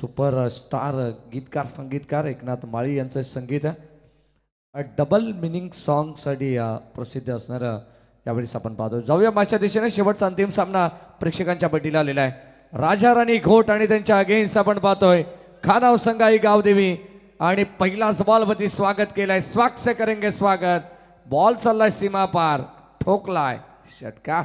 Super star गीतकार संगीतकार एकनाथ माळी यांचं संगीत आहे डबल मिनिंग सॉन्गसाठी प्रसिद्ध असणारं यावेळेस आपण पाहतो। जाऊया मागच्या दिशेने शेवटचा अंतिम सामना प्रेक्षकांच्या भेटीला आलेला आहे। राजा राणी घोट आणि त्यांच्या अगेन्स्ट आपण पाहतोय खानाव संघाई गावदेवी आणि पहिलाच बॉलवरती स्वागत केलंय। स्वागत से करेंगे स्वागत। बॉल चाललाय सीमा पार ठोकलाय षटकार।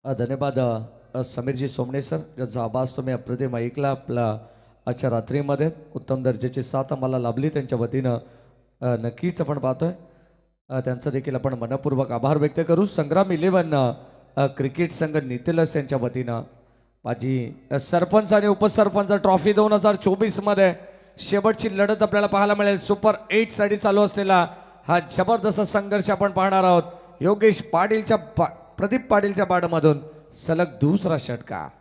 धन्यवाद समीरजी सोमणे सर ज्यांचा आवाज तुम्ही अप्रतिम ऐकला आपला आजच्या रात्रीमध्ये उत्तम दर्जाची साथ आम्हाला लाभली त्यांच्या वतीनं नक्कीच आपण पाहतोय त्यांचा देखील आपण मनपूर्वक आभार व्यक्त करू। संग्राम 11 क्रिकेट संघ नितिलस यांच्या वतीनं माझी सरपंच आणि उपसरपंच ट्रॉफी 2024 मध्ये शेवटची लढत आपल्याला पाहायला मिळेल। सुपर 8 साठी चालू असलेला हा जबरदस्त संघर्ष आपण पाहणार आहोत। योगेश पाटीलच्या प्रदीप पाटीलच्या बाडमधून सलग दुसरा षटकार।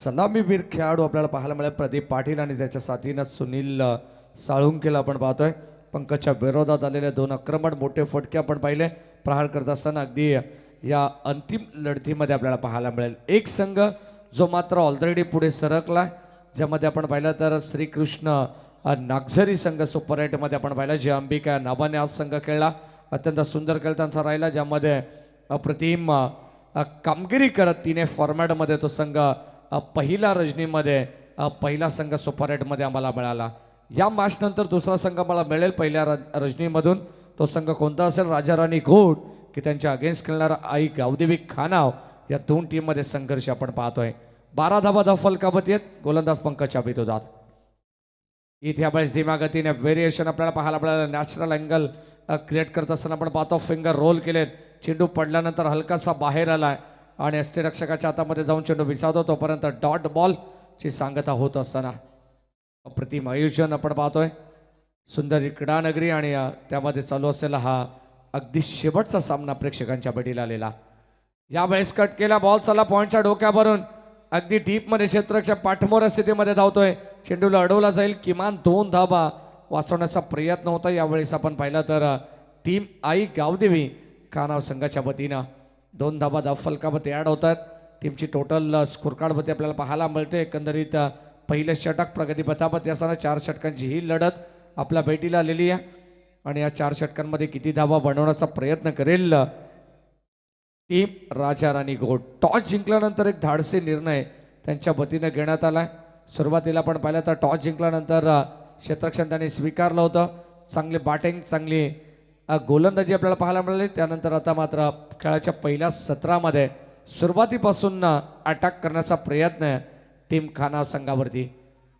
सलामीवीर खेळाडू आपल्याला पाहायला मिळेल प्रदीप पाटील आणि त्याच्या साथीनं सुनील साळुंकेला आपण पाहतोय। पंकजच्या विरोधात आलेले 2 आक्रमण मोठे फटके आपण पाहिले प्रहार करत असताना अगदी या अंतिम लढतीमध्ये आपल्याला पाहायला मिळेल। एक संघ जो मात्र ऑलरेडी पुढे सरकला ज्यामध्ये आपण पाहिलं तर श्रीकृष्ण नागझरी संघ सुपर 8 मध्ये आपण पाहिलं जे अंबिका नावाने आज संघ खेळला अत्यंत सुंदर खेळ त्यांचा राहिला ज्यामध्ये अप्रतिम कामगिरी करत 3 फॉर्मॅटमध्ये तो संघ पहिला रजनीमध्ये पहिला संघ सुपर 8 मध्ये आम्हाला मिळाला। या मॅच नंतर दुसरा संघ मला मिळेल पहिल्या रजनीमधून तो संघ कोणता असेल राजा राणी घोट की त्यांच्या अगेन्स्ट खेळणारा आई गावदेवी खानाव या 2 टीम मध्ये संघर्ष आपण पाहतोय। 12 धावा फलकावती आहेत गोलंदाज पंकजच्या विरोधात। इथे यावेळेस धीम्या गतीने व्हेरिएशन आपल्याला पाहायला मिळालं। नॅचरल अँगल क्रिएट करत असताना आपण पाहतो फिंगर रोल केलेत चेंडू पडल्यानंतर हलकासा बाहेर आलाय आणि यष्टीरक्षकाच्या हातामध्ये जाऊन चेंडू विसावतो तोपर्यंत डॉट बॉल ची सांगता होत असताना अप्रतिम आयोजन आपण पाहतोय। सुंदर क्रीडानगरी आणि त्यामध्ये चालू असलेला हा अगदी शेवटचा सामना प्रेक्षकांच्या भेटीला आलेला। यावेळेस कट केला बॉल चला पॉइंटच्या डोक्यावरून अगदी डीप मध्ये क्षेत्ररक्षक पाठमोर स्थितीमध्ये धावतोय। चेंडूला अडवला जाईल किमान 2 धावा वाचवण्याचा प्रयत्न होता। यावेळेस आपण पाहिलं तर टीम आई गावदेवी खानाव संघाच्या वतीनं 2 धावा फलकावरती ॲड होतात। टीमची टोटल स्कोर कार्डवरती आपल्याला पाहायला मिळते एकंदरीत पहिले षटक प्रगतीपथावरती असताना 4 षटकांची ही लढत आपल्या भेटीला आलेली आहे आणि या 4 षटकांमध्ये किती धावा बनवण्याचा प्रयत्न करेल टीम राजा राणी घोट। टॉस जिंकल्यानंतर एक धाडसी निर्णय त्यांच्या वतीनं घेण्यात आला। सुरुवातीला आपण पाहिलं तर टॉस जिंकल्यानंतर क्षेत्ररक्षण त्यांनी स्वीकारलं होतं। चांगली बॅटिंग चांगली गोलंदाजी आपल्याला पाहायला मिळाली। त्यानंतर आता मात्र खेळाच्या पहिल्या सत्रामध्ये सुरुवातीपासून अटॅक करण्याचा प्रयत्न टीम खानाव संघावरती।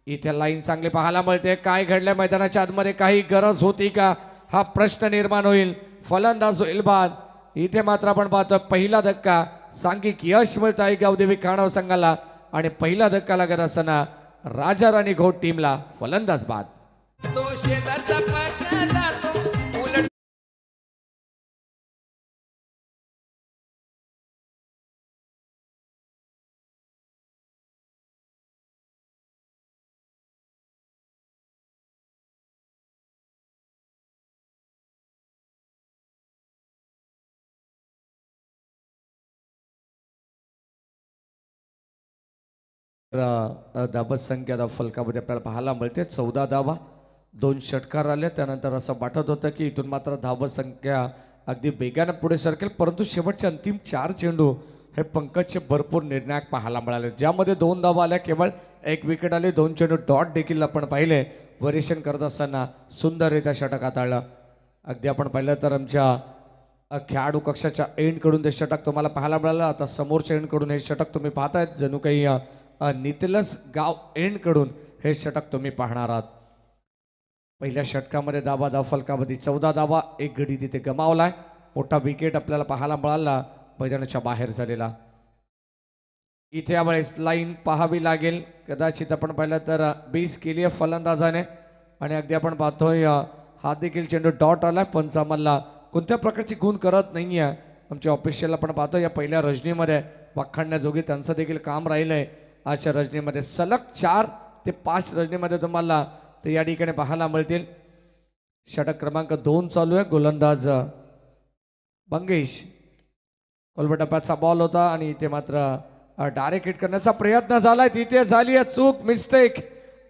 इथे लाईन चांगली पाहायला मिळते। काय घडलं मैदानाच्या आतमध्ये काही गरज होती का हा प्रश्न निर्माण होईल। फलंदाज होईल बाद। इथे मात्र आपण पाहतो पहिला धक्का सांघिक यश मिळतं आहे गावदेवी खानाव संघाला आणि पहिला धक्का लागत असताना राजा राणी घोट टीमला फलंदाज बाद। धाबत संख्या फलकामध्ये आपल्याला पाहायला मिळते 14 धावा 2 षटकार आले। त्यानंतर असं वाटत होतं की इथून मात्र धावत संख्या अगदी वेगाने पुढे सरकेल परंतु शेवटचे अंतिम 4 चेंडू हे पंकजचे भरपूर निर्णायक पाहायला मिळाले ज्यामध्ये 2 धावा आल्या केवळ 1 विकेट आली 2 चेंडू डॉट देखील आपण पाहिले। व्हेरिएशन करत असताना सुंदररित्या षटक हाताळलं। अगदी आपण पाहिलं तर आमच्या खेळाडू कक्षाच्या एंडकडून ते षटक तुम्हाला पाहायला मिळालं। आता समोरच्या एंडकडून हे षटक तुम्ही पाहतायत जणू काही नितिलस गाव एंडकडून हे षटक तुम्ही पाहणार आहात। पहिल्या षटकामध्ये धाव फलकामध्ये 14 धावा, एक गडी तिथे गमावलाय. मोठा विकेट आपल्याला पाहायला मिळाला, मैदानाच्या बाहेर झालेला. इथे यावेळेस लाईन पाहावी लागेल. कदाचित आपण पाहिलं तर 20 केली आहे फलंदाजाने आणि अगदी आपण पाहतोय हा देखील चेंडू डॉट आलाय. पंचामधला कोणत्या प्रकारची गुण करत नाही आहे. आमच्या ऑफिशियल आपण पाहतो या पहिल्या रजनीमध्ये वाखाणण्याजोगी त्यांचं देखील काम राहिलंय. आजच्या रजनीमध्ये सलग 4 ते 5 रजनीमध्ये तुम्हाला ते या ठिकाणी पाहायला मिळतील. षटक क्रमांक 2 चालू आहे. गोलंदाज मंगेश. कोलबटप्प्याचा बॉल होता आणि इथे मात्र डायरेक्ट हिट करण्याचा प्रयत्न झालाय. तिथे झाली आहे चूक, मिस्टेक.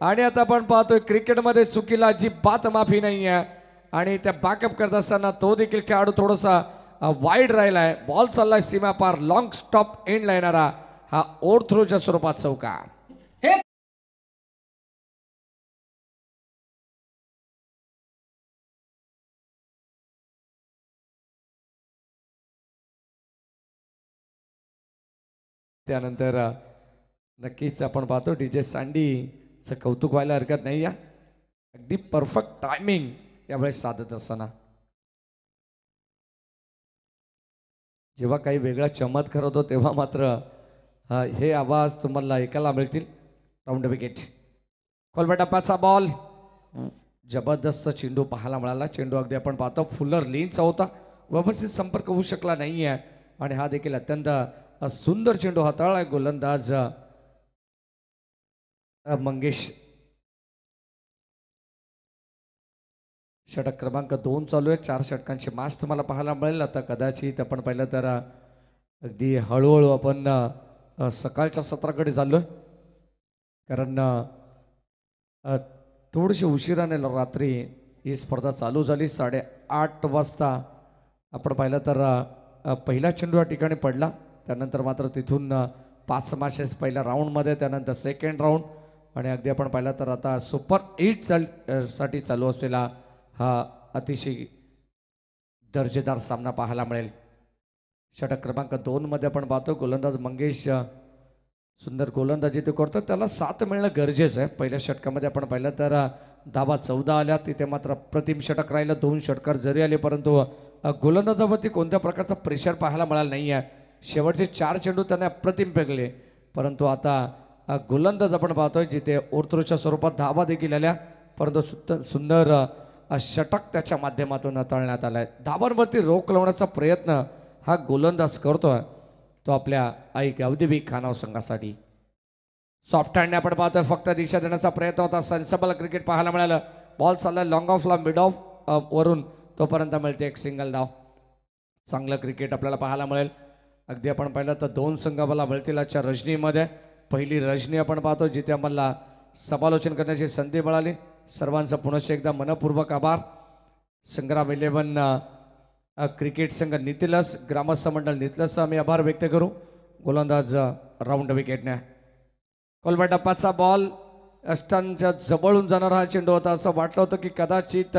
आणि आता आपण पाहतोय क्रिकेटमध्ये चुकीला अजिबात माफी नाही आहे. आणि त्या बॅकअप करत असताना तो देखील खेळाडू थोडासा वाईड राहिलाय. बॉल चाललाय सीमा पार, लॉंग स्टॉप एंडला येणारा हा ओव्हर थ्रोच्या स्वरूपात चौका. त्यानंतर नक्कीच आपण पाहतो डीजे सँडीचं कौतुक व्हायला हरकत नाही या. अगदी परफेक्ट टायमिंग यावेळेस साधत असताना जेव्हा काही वेगळा चमत्कार होतो तेव्हा मात्र हे आवाज तुम्हाला ऐकायला मिळतील. Round wicket. कोलबटप्प्याचा बॉल, जबरदस्त चेंडू पाहायला मिळाला. चेंडू अगदी आपण पाहतो फुलर लेनचा होता, व्यवस्थित संपर्क होऊ शकला नाही आहे. आणि हा देखील अत्यंत सुंदर चेंडू हाताळलाय गोलंदाज मंगेश. षटक क्रमांक 2 चालू आहे. 4 षटकांची मॅच तुम्हाला पाहायला मिळेल. आता कदाचित आपण पाहिलं तर अगदी हळूहळू आपण सकाळच्या सत्राकडे चाललोय, कारण थोडीशी उशिराने रात्री ही स्पर्धा चालू झाली. 8:30 वाजता आपण पाहिलं तर पहिला चेंडू या ठिकाणी पडला. त्यानंतर मात्र तिथून 5 मॅचेस पहिल्या राऊंडमध्ये, त्यानंतर सेकंड राऊंड आणि अगदी आपण पाहिलं तर आता सुपर 8 साठी चालू असलेला हा अतिशय दर्जेदार सामना पाहायला मिळेल. षटक क्रमांक 2 मध्ये आपण पाहतो गोलंदाज मंगेश सुंदर गोलंदाजी ते करतो. त्याला 7 मिळणं गरजेचं आहे. पहिल्या षटकामध्ये आपण पाहिलं तर धावा 14 आल्या. तिथे मात्र प्रतिम षटक राहिलं. 2 षटकार जरी आले परंतु गोलंदाजावरती कोणत्या प्रकारचा प्रेशर पाहायला मिळाला नाही आहे. शेवटचे 4 चेंडू त्यांना अप्रतिम फेकले. परंतु आता गोलंदाज आपण पाहतोय जिथे ओव्हरथ्रोच्या स्वरूपात धावा देखील आल्या, परंतु सुंदर षटक त्याच्या माध्यमातून हाताळण्यात आलाय. धावांवरती रोख लावण्याचा प्रयत्न हा गोलंदाज करतोय, तो आपल्या आई गावदेवी खानाव संघासाठी. सॉफ्ट हँडने आपण पाहतोय, फक्त दिशा देण्याचा प्रयत्न होता. सेन्सेबल क्रिकेट पाहायला मिळालं. बॉल चाललाय लॉंग ऑफला, मिड ऑफ वरून तोपर्यंत मिळते एक सिंगल धाव. चांगलं क्रिकेट आपल्याला पाहायला मिळेल. अगदी आपण पाहिलं तर 2 संघ मला मिळतील आजच्या रजनीमध्ये. पहिली रजनी आपण पाहतो जिथे आम्हाला समालोचन करण्याची संधी मिळाली. सर्वांचं पुनश्च एकदा मनपूर्वक आभार. संग्राम 11 क्रिकेट संघ नितिलस, ग्रामस्थ मंडळ नितिलसचा आम्ही आभार व्यक्त करू. गोलंदाज राऊंड विकेटने. कोलबटप्पाचा बॉल अष्टांच्या जवळून जाणारा हा चेंडू होता. असं वाटलं होतं की कदाचित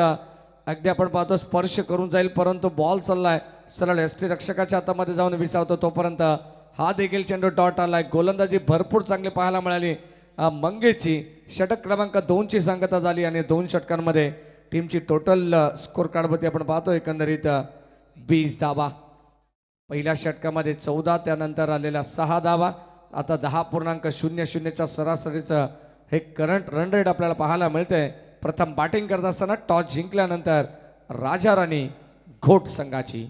अगदी आपण पाहतो स्पर्श करून जाईल, परंतु बॉल चाललाय सरळ एसटी रक्षकाच्या हातामध्ये जाऊन विसावतो. तोपर्यंत हा देखील चेंडू डॉट आलाय. गोलंदाजी भरपूर चांगली पाहायला मिळाली मंगेशची. षटक क्रमांक 2 ची सांगता झाली आणि 2 षटकांमध्ये टीमची टोटल स्कोर कार्डवरती आपण पाहतो एकंदरीत 20 धावा. पहिल्या षटकामध्ये 14, त्यानंतर आलेल्या 6 धावा. आता 10.00च्या सरासरीचं हे करंट रन रेट आपल्याला पाहायला मिळते. प्रथम बॅटिंग करत असताना टॉस जिंकल्यानंतर राजा राणी घोट संघाची.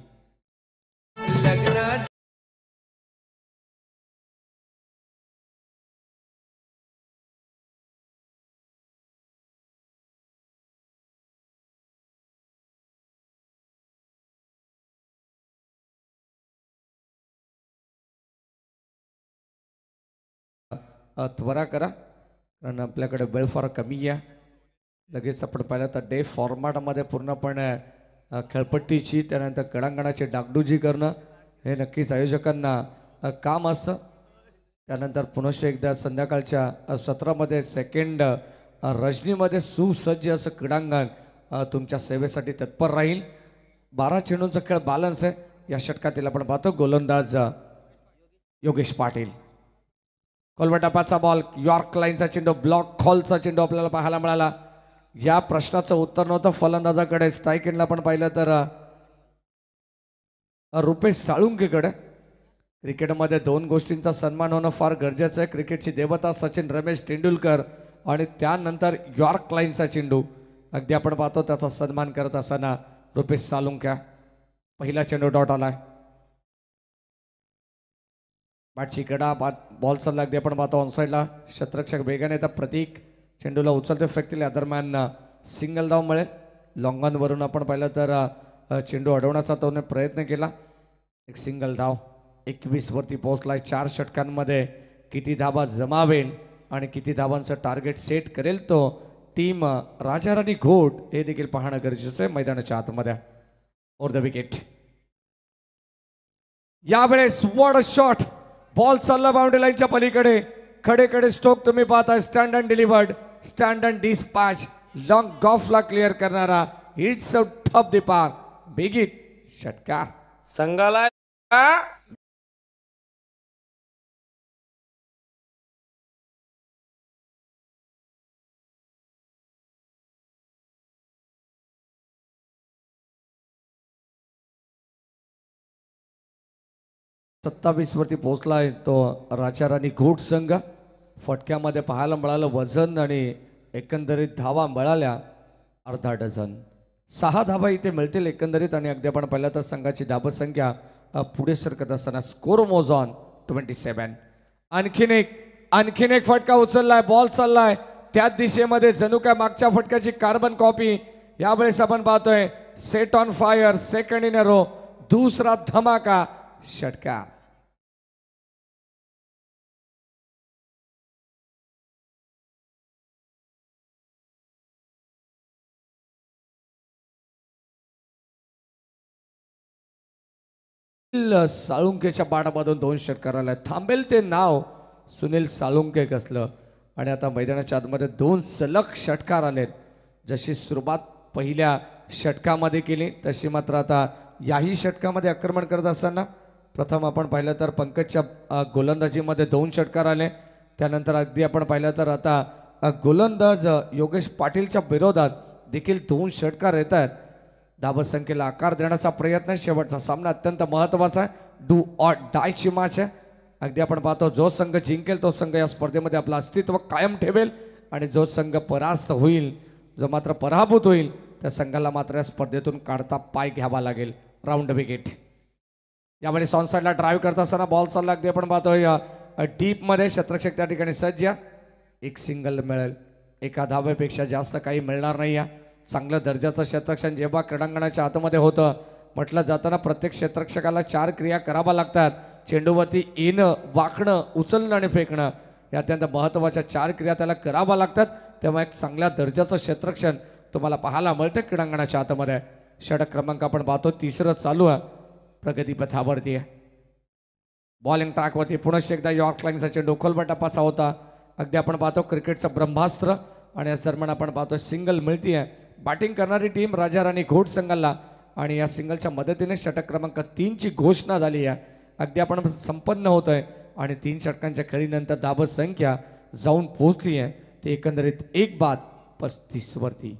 त्वरा करा कारण आपल्याकडे वेळ फार कमी आहे. लगेच आपण पाहिलं तर डे फॉर्मॅटमध्ये पूर्णपणे खेळपट्टीची, त्यानंतर कडांगणाची डागडुजी करणं हे नक्कीच आयोजकांना काम असतं. त्यानंतर पुनश्च एकदा संध्याकाळच्या सत्रामध्ये सेकंड रजनीमध्ये सुसज्ज असं क्रीडांगण तुमच्या सेवेसाठी तत्पर राहील. 12 चेंडूंचा खेळ बॅलन्स आहे. या षटकातील आपण पाहतो गोलंदाज योगेश पाटील. कोलबटप्पाचा बॉल, यॉर्क लाईनचा चेंडू, ब्लॉक हॉलचा चेंडू आपल्याला पाहायला मिळाला. या प्रश्नाचं उत्तर नव्हतं फलंदाजाकडे. स्ट्राईक एंडला पण पाहिलं तर रुपेश साळुंकेकडे. क्रिकेटमध्ये दोन गोष्टींचा सन्मान होणं फार गरजेचं आहे. क्रिकेटची देवता सचिन रमेश तेंडुलकर आणि त्यानंतर यॉर्क लाईनचा चेंडू. अगदी आपण पाहतो त्याचा सन्मान करत असताना रुपेश साळुंके. पहिला चेंडू डॉट आलाय. बॅटची कडा बॉल चालला. अगदी आपण पाहतो ऑनसाईडला क्षेत्ररक्षक वेगाने येतात. प्रतीक चेंडूला उचलते फेकतील. या दरम्यान सिंगल धाव मिळेल. लॉंग ऑनवरून आपण पाहिलं तर चेंडू अडवण्याचा त्याने प्रयत्न केला. एक सिंगल धाव. 21 वरती पोहोचलाय. 4 षटकांमध्ये किती धावा जमावेल आणि किती धावांचं टार्गेट सेट करेल तो टीम राजाराणी घोट हे देखील पाहणं गरजेचं आहे मैदानाच्या आतमध्ये. Over the wicket. यावेळेस वॉट अ शॉट. बॉल चालला बाउंड्री लाईनच्या पलीकडे. खडेकडे स्ट्रोक तुम्ही पाहताय. Stand and delivered. Stand and dispatch. Long गॉफला क्लिअर करणारा. It's a top the park. Big hit. षटकार संघाला 27 वरती पोहोचलाय तो राजाराणी घोट संघ. फटक्यामध्ये पाहायला मिळालं वजन आणि एकंदरीत धावा मिळाल्या अर्धा डझन. 6 धावा इथे मिळतील एकंदरीत. आणि अगदी आपण पाहिलं तर संघाची धाबसंख्या पुढे सरकत असताना स्कोर मोज ऑन 27. आणखीन एक फटका उचललाय. बॉल चाललाय त्याच दिशेमध्ये जणू काय मागच्या फटक्याची कार्बन कॉपी. यावेळेस आपण पाहतोय set on fire. Second in a row. दुसरा धमाका. षटकार. साळुंकेच्या बाडामधून 2 षटकार आलाय. थांबेल ते नाव सुनील साळुंके कसलं. आणि आता मैदानाच्या आतमध्ये 2 सलग षटकार आलेत. जशी सुरुवात पहिल्या षटकामध्ये केली तशी मात्र आता याही षटकामध्ये आक्रमण करत असताना प्रथम आपण पाहिलं तर पंकजच्या गोलंदाजीमध्ये 2 षटकार आले. त्यानंतर अगदी आपण पाहिलं तर आता गोलंदाज योगेश पाटीलच्या विरोधात देखील 2 षटकार येत आहेत. धावसंख्येला आकार देण्याचा प्रयत्न. शेवटचा सामना अत्यंत महत्त्वाचा आहे. डू ऑर डायची मॅच आहे. अगदी आपण पाहतो जो संघ जिंकेल तो संघ या स्पर्धेमध्ये आपलं अस्तित्व कायम ठेवेल. आणि जो संघ परास्त होईल, जो मात्र पराभूत होईल, त्या संघाला मात्र या स्पर्धेतून काढता पाय घ्यावा लागेल. Round wicket. यामध्ये सॉनसाईडला ड्राईव्ह करत असताना बॉल चालला. अगदी आपण पाहतोय डीपमध्ये क्षेत्ररक्षक त्या ठिकाणी सज्ज. एक सिंगल मिळेल. एका धावेपेक्षा जास्त काही मिळणार नाही. चांगलं दर्जाचं क्षेत्ररक्षण जेव्हा क्रीडांगणाच्या आतमध्ये होतं म्हटलं जाताना प्रत्येक क्षेत्ररक्षकाला 4 क्रिया कराव्या लागतात. चेंडूवरती येणं, वाकणं, उचलणं आणि फेकणं या अत्यंत महत्त्वाच्या 4 क्रिया त्याला कराव्या लागतात. तेव्हा एक चांगल्या दर्जाचं क्षेत्ररक्षण तुम्हाला पाहायला मिळतं क्रीडांगणाच्या आतमध्ये. षटक क्रमांक आपण पाहतो 3रं चालू आहे. प्रगतीपथावरती आहे. बॉलिंग ट्रॅकवरती पुन्हा एकदा यॉर्क लाईनचा चेंडू खोलवर टप्पाचा होता. अगदी आपण पाहतो क्रिकेटचं ब्रह्मास्त्र. आणि याच दरम्यान आपण पाहतो सिंगल मिळतीये. बॅटिंग करणारी टीम राजाराणी घोट संघाला. आणि या सिंगलच्या मदतीने षटक क्रमांक 3ची घोषणा झाली आहे. अगदी आपण संपन्न होत आहे. आणि 3 षटकांच्या खेळीनंतर धावसंख्या जाऊन पोहोचली आहे ते एकंदरीत 1 बाद 35 वरती.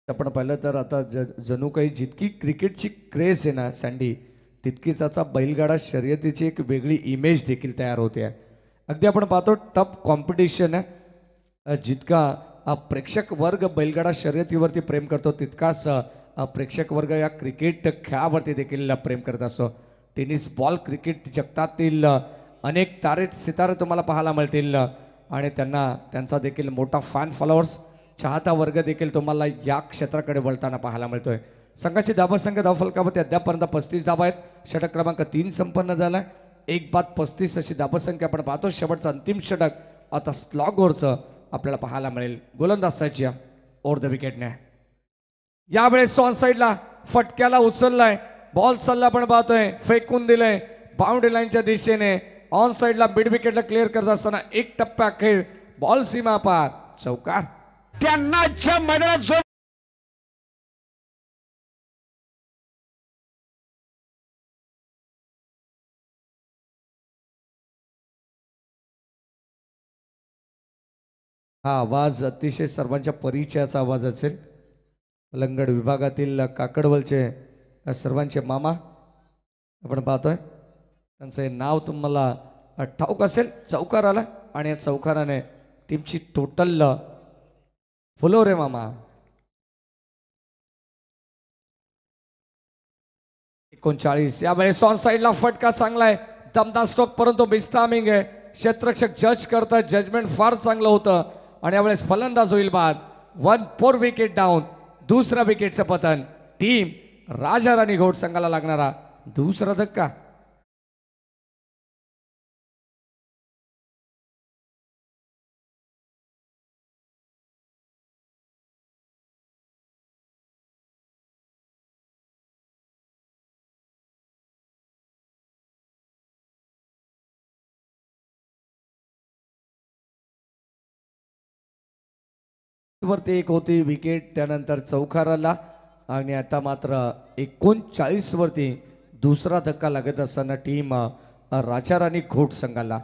आपण पाहिलं तर आता जणू काही जितकी क्रिकेटची क्रेज आहे ना सँडी, तितकीच आता बैलगाडा शर्यतीची एक वेगळी इमेज देखील तयार होते आहे. अगदी आपण पाहतो टफ कॉम्पिटिशन आहे. जितका प्रेक्षक वर्ग बैलगाडा शर्यतीवरती प्रेम करतो तितकाच प्रेक्षक वर्ग या क्रिकेट खेळावरती देखील प्रेम करत असतो. टेनिस बॉल क्रिकेट जगतातील अनेक तारे सितारे तुम्हाला पाहायला मिळतील. आणि त्यांचा देखील मोठा फॅन फॉलोअर्स, चाहता वर्ग देखील तुम्हाला या क्षेत्राकडे वळताना पाहायला मिळतोय. संघाची धावसंख्या धावफलकावरती अद्यापर्यंत 35 धावा आहेत. षटक क्रमांक 3 संपन्न झालाय. 1 बाद 35 अशी धावसंख्या आपण पाहतो. शेवटचं अंतिम षटक आता स्लॉगवरचं आपल्याला पाहायला मिळेल. गोलंदाज सज्ज ओव्हर द विकेटने. यावेळेस ऑन साईडला फटक्याला उचललाय. बॉल चालला आपण पाहतोय फेकून दिलंय बाउंड्री लाईनच्या दिशेने. ऑन साइडला मिड विकेटला क्लिअर करत असताना एक टप्प्या अखेर बॉल सीमा पार चौकार. त्यांनाच्या मैदानात जो हा आवाज अतिशय सर्वांच्या परिचयाचा आवाज असेल. लंगड विभागातील काकडवलचे सर्वांचे मामा आपण पाहतोय. त्यांचं हे नाव तुम्हाला ठाऊक असेल. चौकार आला आणि या चौकाराने टीमची टोटल फुलोरे मामा 39. यावेळेस ऑन साइडला फटका चांगला आहे. दमदार स्ट्रोक परंतु मिसटायमिंग आहे. क्षेत्ररक्षक जज करतात. जजमेंट फार चांगलं होतं आणि यावेळेस फलंदाज होईल बाद. 1 विकेट डाऊन. दुसरा विकेटचं पतन. टीम राजा राणी घोट संघाला लागणारा दुसरा धक्का. वरती एक होती विकेट त्यानंतर चौकाराला आणि आता मात्र 39 वरती दुसरा धक्का लागत असताना टीम राजा राणी घोट संघाला.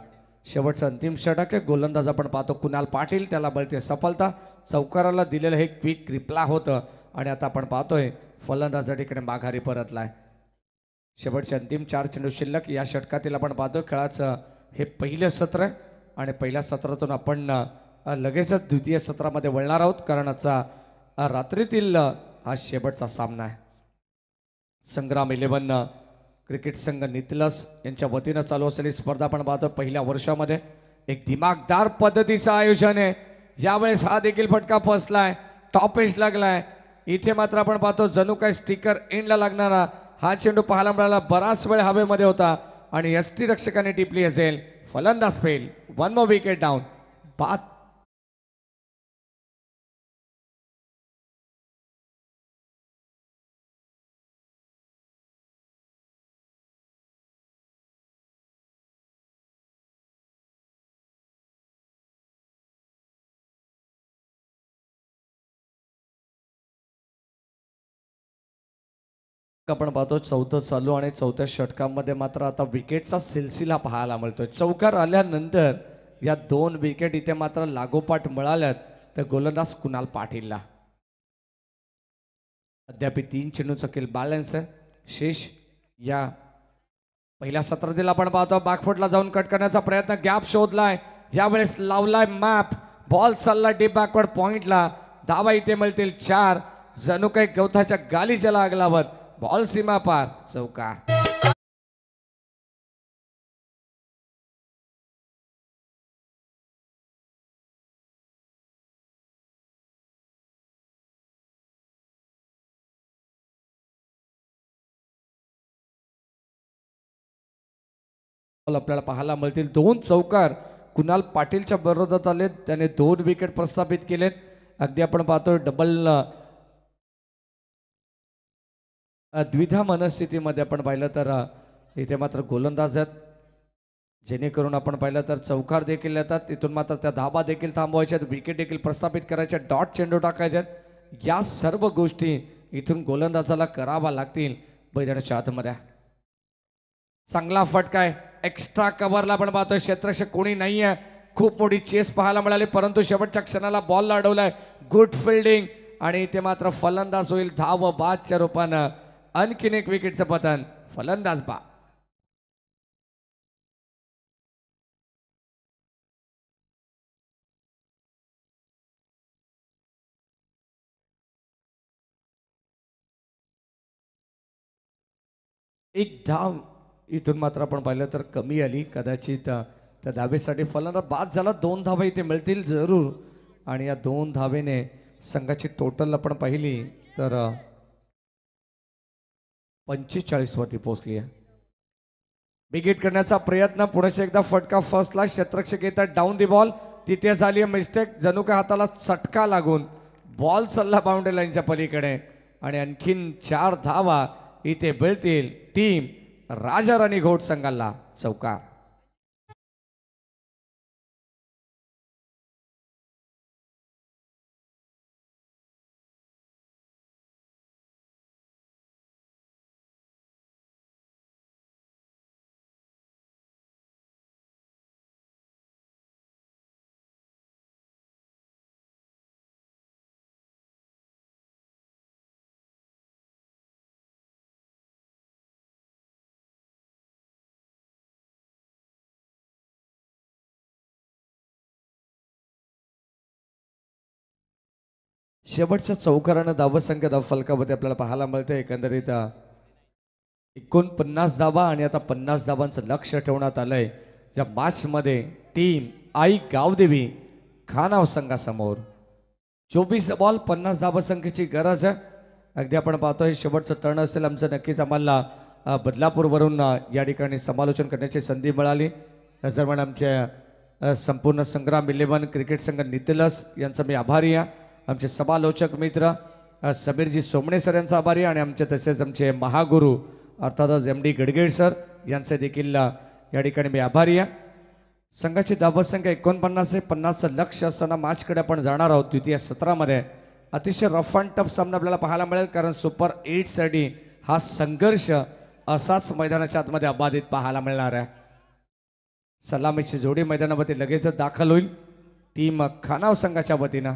शेवटचा अंतिम षटक आहे. गोलंदाज आपण पाहतो कुणाल पाटील. त्याला बळते सफलता. चौकाराला दिलेलं हे क्विक रिप्ला होतं आणि आता आपण पाहतोय फलंदाजा ठिकाणी माघारी परतलाय. शेवटचे अंतिम 4 चेंडू शिल्लक. या षटकातील आपण पाहतो खेळाचं हे पहिलं सत्र आहे आणि पहिल्या सत्रातून आपण लगेचच द्वितीय सत्रामध्ये वळणार आहोत कारण आजचा रात्रीतील हा शेवटचा सामना आहे. संग्राम 11 क्रिकेट संघ नितलस यांच्या वतीनं चालू असलेली स्पर्धा आपण पाहतो. पहिल्या वर्षामध्ये एक दिमागदार पद्धतीचं आयोजन आहे. यावेळेस हा देखील फटका फसलाय. टॉप एज लागलाय. इथे मात्र आपण पाहतो जणू काय स्टिकर एंडला लागणारा हा चेंडू पाहायला मिळाला. बराच वेळ हवेमध्ये होता आणि एसटी रक्षकाने टिपली असेल. फलंदाज फेल. 1 wicket down. बाद. आपण पाहतो चौथं चालू आणि चौथ्या षटकामध्ये मात्र आता विकेटचा सिलसिला पाहायला मिळतोय. चौकार आल्यानंतर या 2 विकेट इथे मात्र लागोपाठ मिळाल्यात तर गोलंदाज कुणाल पाटीलला. अद्याप 3 चेंडूचा किल बॅलन्स आहे. शेष या पहिल्या सत्रातील आपण पाहतो बॅकफुटला जाऊन कट करण्याचा प्रयत्न. गॅप शोधलाय. यावेळेस लावलाय मॅप. बॉल चालला डीप बॅकवर्ड पॉइंटला. धावा इथे मिळतील 4. जणू काही गवताच्या गालीच्या लागलावत बॉल सीमा पार चौकार. आपल्याला पाहायला मिळतील 2 चौकार कुणाल पाटीलच्या विरोधात आले. त्याने 2 विकेट प्रस्थापित केलेत. अगदी आपण पाहतो डबल द्विधा मनस्थितीमध्ये आपण पाहिलं तर इथे मात्र गोलंदाज आहेत. जेणेकरून आपण पाहिलं तर चौकार देखील येतात. तिथून मात्र त्या धाबा देखील थांबवायच्या. विकेट देखील प्रस्थापित करायच्या. डॉट चेंडू टाकायचे. या सर्व गोष्टी इथून गोलंदाजाला करावा लागतील मैदानाच्या आतमध्ये. चांगला फटका आहे. एक्स्ट्रा कव्हरला आपण पाहतोय क्षेत्ररक्षक कोणी नाही आहे. खूप मोठी चेस पाहायला मिळाली परंतु शेवटच्या क्षणाला बॉल अडवलाय. गुड फिल्डिंग आणि इथे मात्र फलंदाज होईल धाव बादच्या रूपानं. आणखीन एक विकेटचं पतन. फलंदाज बा. एक धाव इथून मात्र आपण पाहिलं तर कमी आली. कदाचित त्या धावेसाठी फलंदाज बाद झाला. 2 धावा इथे मिळतील जरूर आणि या 2 धावेने संघाची टोटल आपण पाहिली तर 45 वरती पोहोचली आहे. बिगिट करण्याचा प्रयत्न. पुढे एकदा फटका फर्स्टला. क्षेत्ररक्षक येतात डाऊन दी बॉल. तिथे झाली मिस्टेक. जणू का हाताला चटका लागून बॉल चालला बाउंड्री लाईनच्या पलीकडे आणि आणखीन 4 धावा इथे मिळतील टीम राजा राणी घोट संघाला चौकार. शेवटच्या चौकारानं धावसंख्या धाव फलकामध्ये आपल्याला पाहायला मिळते. एकंदरीत 49 धावा आणि आता 50 धावांचं लक्ष ठेवण्यात आलंय या मॅचमध्ये. टीम आई गावदेवी खानाव संघासमोर 24 बॉल 50 धावसंख्येची गरज आहे. अगदी आपण पाहतोय शेवटचं टर्न असेल आमचं. नक्कीच आम्हाला बदलापूरवरून या ठिकाणी समालोचन करण्याची संधी मिळाली. त्याचप्रमाणे आमच्या संपूर्ण संग्राम 11 क्रिकेट संघ नितलस यांचा मी आभारी आहे. आमचे समालोचक मित्र समीरजी सोमणे सर यांचा आभारी आहे आणि आमचे तसेच आमचे महागुरू अर्थातच एम डी गडगेड सर यांचे देखील या ठिकाणी मी आभारी आहे. संघाची धावसंख्या 49 आहे. 50चं लक्ष असताना मॅचकडे आपण जाणार आहोत. द्वितीय सत्रामध्ये अतिशय रफ अँड टफ सामना आपल्याला पाहायला मिळेल, कारण सुपर 8साठी हा संघर्ष असाच मैदानाच्या आतमध्ये अबाधित पाहायला मिळणार आहे. सलामीची जोडी मैदानामध्ये लगेचच दाखल होईल. टीम खानाव संघाच्या वतीनं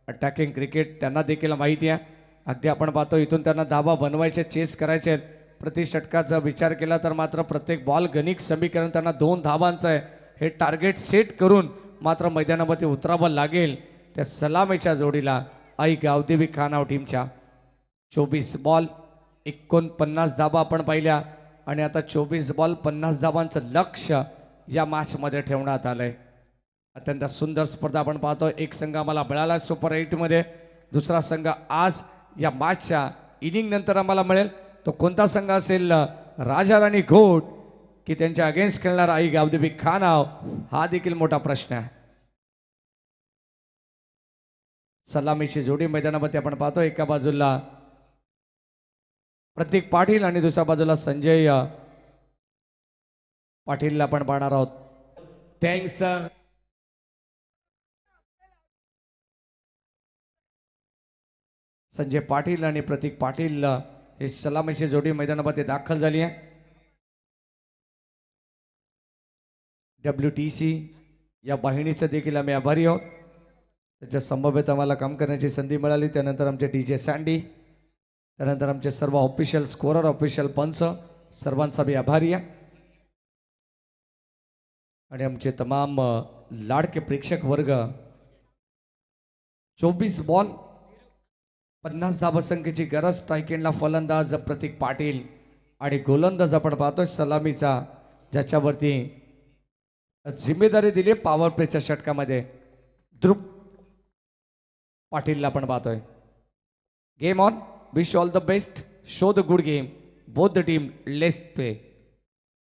अटॅकिंग क्रिकेट त्यांना देखील माहिती आहे. अगदी आपण पाहतो इथून त्यांना धावा बनवायचे, चेस करायचे. प्रति षटकाचा विचार केला तर मात्र प्रत्येक बॉल गणित समीकरण त्यांना 2 धावांचं आहे. हे टार्गेट सेट करून मात्र मैदानामध्ये उतरावं लागेल. त्या सलामीच्या जोडीला आई गावदेवी खानाव टीमच्या 24 बॉल 49 धावा आपण पाहिल्या आणि आता 24 बॉल 50 धावांचं लक्ष या मॅचमध्ये ठेवण्यात आलंय. अत्यंत सुंदर स्पर्धा आपण पाहतो. एक संघ आम्हाला मिळाला सुपर 8मध्ये, दुसरा संघ आज या मॅचच्या इनिंग नंतर आम्हाला मिळेल. तो कोणता संघ असेल? राजा राणी घोट की त्यांच्या अगेन्स्ट खेळणार आई गावदेवी खानाव, हा देखील मोठा प्रश्न आहे. सलामीची जोडी मैदानामध्ये आपण पाहतो. एका बाजूला प्रतीक पाटील आणि दुसऱ्या बाजूला संजय पाटीलला आपण पाहणार आहोत. थँक्स. संजय पाटील आणि प्रतीक पाटील ही सलामीची जोडी मैदानामध्ये दाखल झाली आहे. WTC या वाहिनीचं देखील आम्ही आभारी आहोत. त्याच्या समवेत आम्हाला काम करण्याची संधी मिळाली. त्यानंतर आमचे DJ सँडी, त्यानंतर आमचे सर्व ऑफिशियल स्कोरर, ऑफिशियल पंच, सर्वांचा मी आभारी आहे. आणि आमचे तमाम लाडके प्रेक्षक वर्ग. 24 बॉल 50 धावसंख्येची गरज. स्ट्राईक फलंदाज प्रतीक पाटील आणि गोलंदाज आपण पाहतोय सलामीचा, ज्याच्यावरती जिम्मेदारी दिली पॉवर प्लेच्या षटकामध्ये ध्रुव पाटीलला आपण पाहतोय. Game on. Wish all the best. Show the good game. Both the team let's play.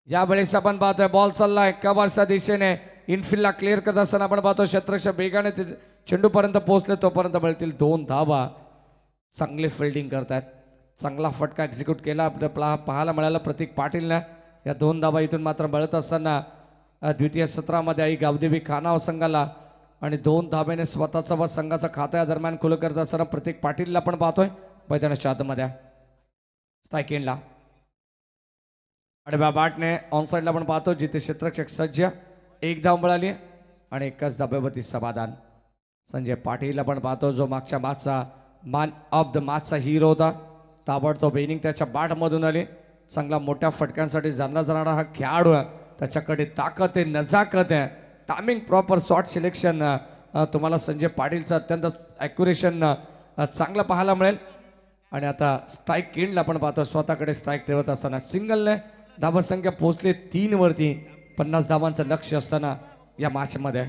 यावेळेस आपण पाहतोय बॉल चाललाय कव्हरच्या दिशेने. इनफिल्डला क्लिअर करत असताना आपण पाहतो क्षेत्ररक्षक वेगाने चेंडूपर्यंत पोहोचले, तोपर्यंत मिळतील 2 धावा. चांगले फिल्डिंग करतात. चांगला फटका एक्झिक्यूट केला आपल्याला पाहायला मिळाला प्रतीक पाटीलने. या 2 धावा इथून मात्र मिळत असताना द्वितीय सत्रामध्ये आई गावदेवी खानाव संघाला आणि 2 धाब्याने स्वतःचा व संघाचा खाता या दरम्यान खुलं करत असताना प्रतीक पाटीलला आपण पाहतोय मैदानाच्या आतमध्ये. स्ट्राईक एंडला आडव्या बॅटने ऑन साईडला आपण पाहतो जिथे क्षेत्ररक्षक सज्ज. 1 धाव मिळाली आणि 1च धाब्यावरती समाधान. संजय पाटील आपण पाहतो जो मागच्या मॅचचा मॅन ऑफ द मॅचचा हिरो होता. ताबडतोब इनिंग त्याच्या बॅटमधून आली. चांगला मोठ्या फटक्यांसाठी जाणला जाणारा हा खेळाडू आहे. त्याच्याकडे ताकद आहे, नजाकत आहे, टायमिंग प्रॉपर, शॉट सिलेक्शन. तुम्हाला संजय पाटीलचं अत्यंत ॲक्युरेशन चांगलं पाहायला मिळेल. आणि आता स्ट्राईक एंडला आपण पाहतो स्वतःकडे स्ट्राईक ठेवत असताना सिंगलने धावसंख्या पोहोचली 3 वरती. 50 धावांचं लक्ष असताना या मॅचमध्ये.